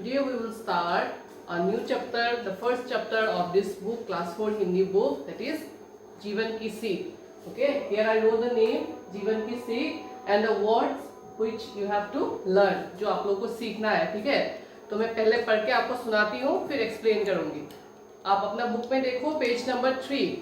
today we will start a new chapter, the first chapter of this book, class 4 Hindi book, that is Jeevan Ki Seekh. Okay, here I wrote the name Jeevan Ki Seekh and the words which you have to learn, जो आप लोग को सीखना है. ठीक है, तो मैं पहले पढ़ के आपको सुनाती हूँ, फिर एक्सप्लेन करूंगी. आप अपना बुक में देखो, पेज नंबर 3.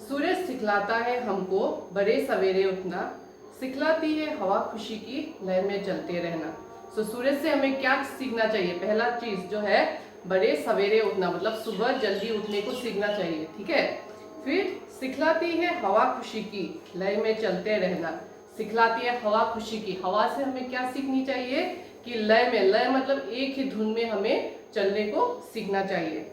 सूरज सिखलाता है हमको बड़े सवेरे उठना, सिखलाती है हवा खुशी की लहर में चलते रहना. सो सूरज से हमें क्या सीखना चाहिए? पहला चीज जो है बड़े सवेरे उठना, मतलब सुबह जल्दी उठने को सीखना चाहिए. ठीक है, फिर सिखलाती है हवा खुशी की लहर में चलते रहना. सिखलाती है हवा खुशी की. हवा से हमें क्या सीखनी चाहिए कि लय में, लय मतलब एक ही धुन में हमें चलने को सीखना चाहिए.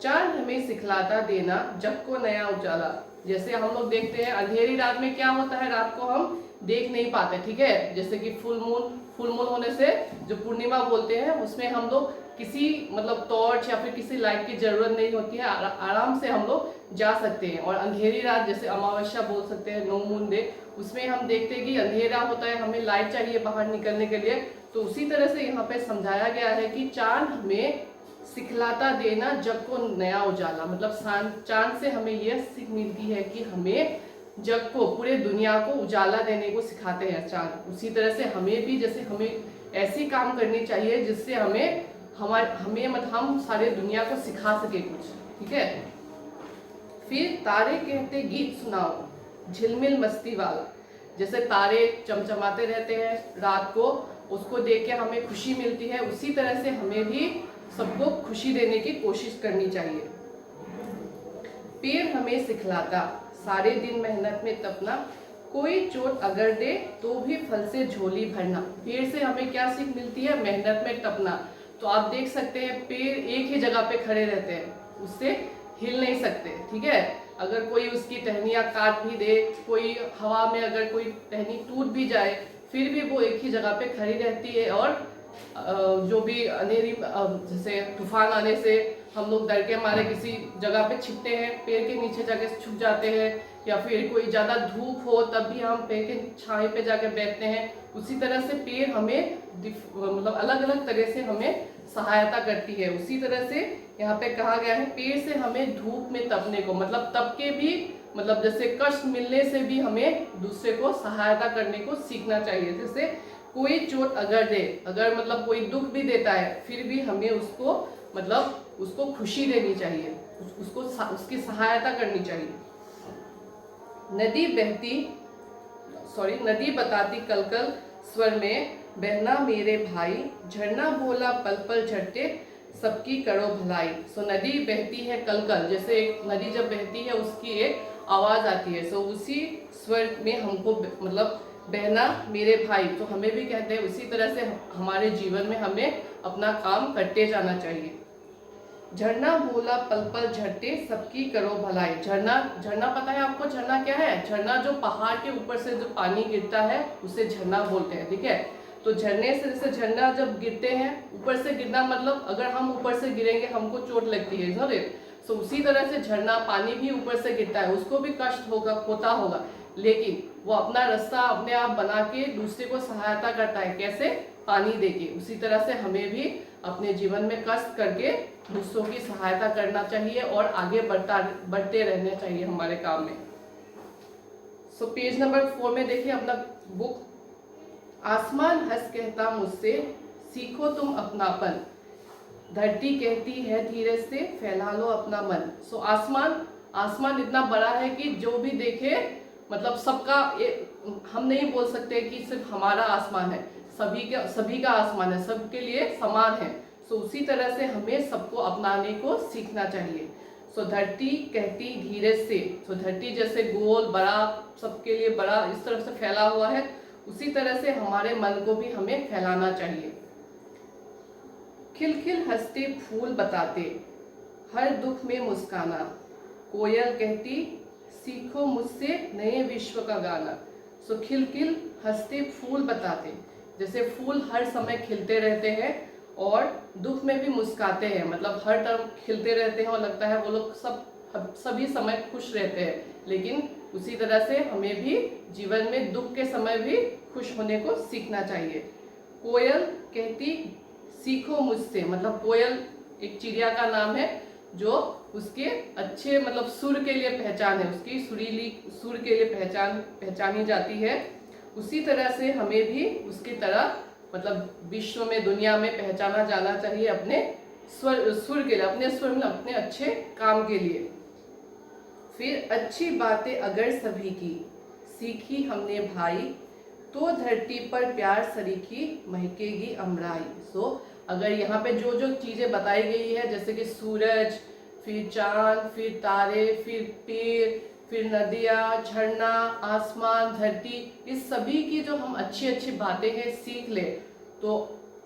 चांद हमें सिखलाता देना जग को नया उजाला. जैसे हम लोग देखते हैं अंधेरी रात में क्या होता है, रात को हम देख नहीं पाते. ठीक है, जैसे कि फुल मून होने से जो पूर्णिमा बोलते हैं, उसमें हम लोग किसी मतलब टॉर्च या फिर किसी लाइट की जरूरत नहीं होती है, आराम से हम लोग जा सकते हैं. और अंधेरी रात जैसे अमावस्या बोल सकते हैं, नो मून डे, उसमें हम देखते हैं कि अंधेरा होता है, हमें लाइट चाहिए बाहर निकलने के लिए. तो उसी तरह से यहाँ पे समझाया गया है कि चांद हमें सिखलाता देना जग को नया उजाला, मतलब चांद से हमें यह सीख मिलती है कि हमें जग को, पूरे दुनिया को उजाला देने को सिखाते हैं चांद. उसी तरह से हमें भी, जैसे हमें ऐसी काम करनी चाहिए जिससे हम सारे दुनिया को सिखा सके कुछ. ठीक है, फिर तारे कहते गीत सुनाओ झिलमिल मस्ती वाला. जैसे तारे चमचमाते रहते हैं रात को, उसको देख के हमें खुशी मिलती है. उसी तरह से हमें भी सबको खुशी देने की कोशिश करनी चाहिए. पेड़ हमें सिखलाता सारे दिन मेहनत में तपना, कोई चोट अगर दे तो भी फल से झोली भरना. पेड़ से हमें क्या सीख मिलती है? मेहनत में तपना. तो आप देख सकते हैं पेड़ एक ही जगह पे खड़े रहते हैं, उससे हिल नहीं सकते. ठीक है, अगर कोई उसकी टहनियाँ काट भी दे, कोई हवा में अगर कोई टहनी टूट भी जाए, फिर भी वो एक ही जगह पे खड़ी रहती है. और जो भी अंधेरी, जैसे तूफान आने से हम लोग डर के मारे किसी जगह पे छिपते हैं, पेड़ के नीचे जाके छुप जाते हैं, या फिर कोई ज़्यादा धूप हो तब भी हम पेड़ के छाए पे जाके बैठते हैं. उसी तरह से पेड़ हमें मतलब अलग अलग तरह से हमें सहायता करती है. उसी तरह से यहाँ पे कहा गया है पेड़ से हमें धूप में तपने को, मतलब तप के भी, मतलब जैसे कष्ट मिलने से भी हमें दूसरे को सहायता करने को सीखना चाहिए. जैसे कोई चोट अगर दे, अगर मतलब कोई दुख भी देता है, फिर भी हमें उसको मतलब उसको खुशी देनी चाहिए, उसको उसकी सहायता करनी चाहिए. नदी बताती कल कल स्वर में बहना मेरे भाई, झरना बोला पल पल झरते सबकी करो भलाई. सो नदी बहती है कल कल, जैसे एक नदी जब बहती है उसकी एक आवाज आती है. सो उसी स्वर में हमको मतलब बहना मेरे भाई, तो हमें भी कहते हैं उसी तरह से हमारे जीवन में हमें अपना काम करते जाना चाहिए. झरना बोला पल पल झरते सबकी करो भलाई. झरना पता है आपको? झरना क्या है? झरना जो पहाड़ के ऊपर से जो पानी गिरता है उसे झरना बोलते हैं. ठीक है, तो झरने से, जैसे झरना जब गिरते हैं, ऊपर से गिरना मतलब अगर हम ऊपर से गिरेंगे हमको चोट लगती है. सो उसी तरह से झरना, पानी भी ऊपर से गिरता है, उसको भी कष्ट होता होगा, लेकिन वो अपना रास्ता अपने आप बना के दूसरे को सहायता करता है. कैसे? पानी देके. उसी तरह से हमें भी अपने जीवन में कष्ट करके दूसरों की सहायता करना चाहिए और आगे बढ़ते रहना चाहिए हमारे काम में. सो पेज नंबर 4 में देखिए अपना बुक. आसमान हंस कहता मुझसे सीखो तुम अपनापन, धरती कहती है धीरे से फैला लो अपना मन. सो आसमान इतना बड़ा है कि जो भी देखे, मतलब सबका, हम नहीं बोल सकते कि सिर्फ हमारा आसमान है, सभी का आसमान है, सबके लिए समान है. सो उसी तरह से हमें सबको अपनाने को सीखना चाहिए. सो धरती कहती धीरे से, सो धरती जैसे गोल बड़ा, सबके लिए बड़ा इस तरह से फैला हुआ है, उसी तरह से हमारे मन को भी हमें फैलाना चाहिए. खिलखिल हंसते फूल बताते हर दुख में मुस्काना, कोयल कहती सीखो मुझसे नए विश्व का गाना. सो खिलखिल हंसते फूल बताते, जैसे फूल हर समय खिलते रहते हैं और दुख में भी मुस्काते हैं, मतलब हर तरफ खिलते रहते हैं और लगता है वो लोग सभी समय खुश रहते हैं. लेकिन उसी तरह से हमें भी जीवन में दुख के समय भी खुश होने को सीखना चाहिए. कोयल कहती सीखो मुझसे, मतलब कोयल एक चिड़िया का नाम है जो उसके अच्छे मतलब सुर के लिए पहचान है, उसकी सुरीली सुर के लिए पहचानी जाती है। उसी तरह से हमें भी उसकी तरह मतलब विश्व में, दुनिया में पहचाना जाना चाहिए अपने सुर के लिए, अपने स्वर में, अपने अच्छे काम के लिए। फिर अच्छी बातें अगर सभी की सीखी हमने भाई, तो धरती पर प्यार सरीखी महकेगी अमराई। सो अगर यहाँ पे जो जो चीजें बताई गई है, जैसे कि सूरज, फिर चांद, फिर तारे, फिर पेड़, फिर नदियाँ, झरना, आसमान, धरती, इस सभी की जो हम अच्छी अच्छी बातें हैं सीख ले तो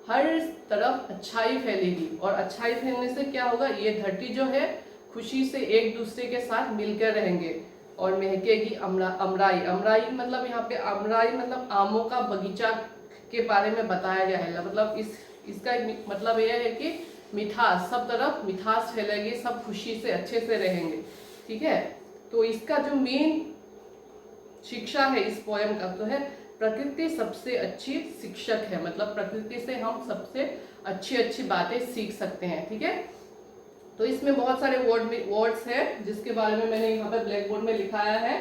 हर तरफ अच्छाई फैलेगी। और अच्छाई फैलने से क्या होगा, ये धरती जो है खुशी से एक दूसरे के साथ मिलकर रहेंगे और महकेगी अमराई। अमराई मतलब यहाँ पे अमराई मतलब आमों का बगीचा के बारे में बताया गया है। मतलब इसका मतलब यह है कि मिठास, सब तरफ मिठास फैलेगी, सब खुशी से अच्छे से रहेंगे। ठीक है, तो इसका जो मेन शिक्षा है इस पोएम का तो है प्रकृति सबसे अच्छी शिक्षक है। मतलब प्रकृति से हम सबसे अच्छी अच्छी बातें सीख सकते हैं। ठीक है, तो इसमें बहुत सारे वर्ड्स हैं जिसके बारे में मैंने यहाँ पर ब्लैक बोर्ड में लिखाया है।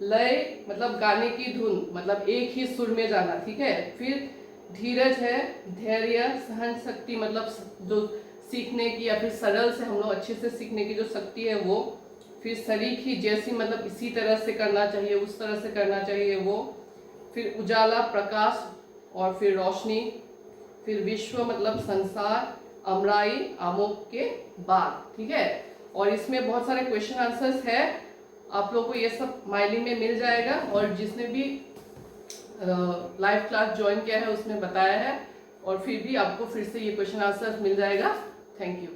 लय मतलब गाने की धुन, मतलब एक ही सुर में जाना। ठीक है, फिर धीरज है, धैर्य, सहन शक्ति मतलब जो सीखने की या फिर सरल से हम लोग अच्छे से सीखने की जो शक्ति है वो। फिर सरीखी जैसी मतलब इसी तरह से करना चाहिए, उस तरह से करना चाहिए वो। फिर उजाला प्रकाश और फिर रोशनी। फिर विश्व मतलब संसार, अमराई आमों के बाग। ठीक है, और इसमें बहुत सारे क्वेश्चन आंसर्स है, आप लोग को ये सब माइली में मिल जाएगा। और जिसने भी लाइव क्लास ज्वाइन किया है उसमें बताया है, और फिर भी आपको फिर से ये क्वेश्चन आंसर मिल जाएगा। Thank you.